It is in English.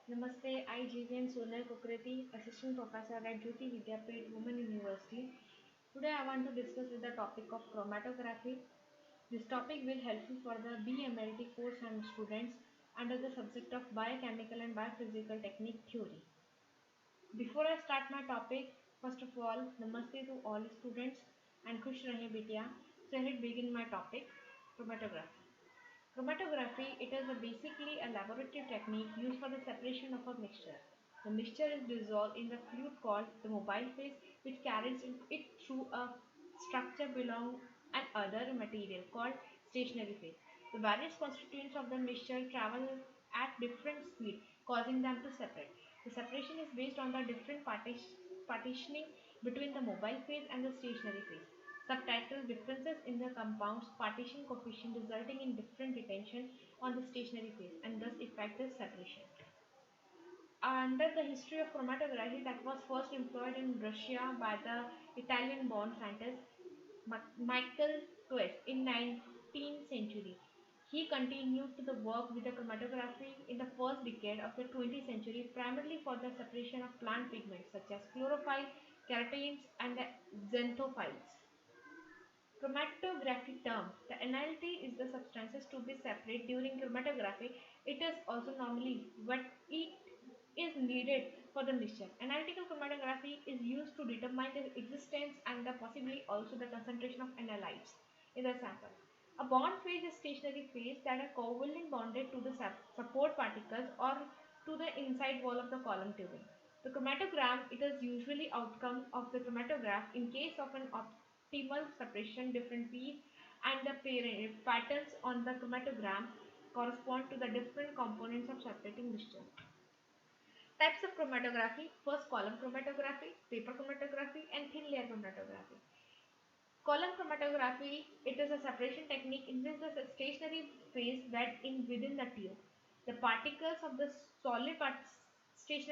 Namaste, I Jivan Sonal Kukreti, Assistant Professor at Jyoti Vidyapeeth Women University. Today I want to discuss with the topic of chromatography. This topic will help you for the BMLT course and students under the subject of biochemical and biophysical technique theory. Before I start my topic, first of all, Namaste to all students and Khush Rahe Betiya. So let begin my topic, chromatography. Chromatography, it is basically a laboratory technique used for the separation of a mixture. The mixture is dissolved in the fluid called the mobile phase, which carries it through a structure belong and other material called stationary phase. The various constituents of the mixture travel at different speed, causing them to separate. The separation is based on the different partitioning between the mobile phase and the stationary phase. Subtitle differences in the compounds partition coefficient resulting in different retention on the stationary phase and thus effective separation. Under the history of chromatography that was first employed in Russia by the Italian born scientist Michael Twist in 19th century. He continued to the work with the chromatography in the first decade of the 20th century primarily for the separation of plant pigments such as chlorophyll, carotenes and the xanthophyls. Chromatography term. The analyte is the substances to be separate during chromatography. It is also normally what it is needed for the mixture. Analytical chromatography is used to determine the existence and the possibly also the concentration of analytes in the sample. A bond phase is stationary phase that are covalent bonded to the support particles or to the inside wall of the column tubing. The chromatogram it is usually outcome of the chromatograph in case of an optimal separation different feeds and the patterns on the chromatogram correspond to the different components of separating mixture. Types of chromatography: first column chromatography, paper chromatography and thin layer chromatography. Column chromatography it is a separation technique in which the stationary phase bed in within the tube. The particles of the solid stationary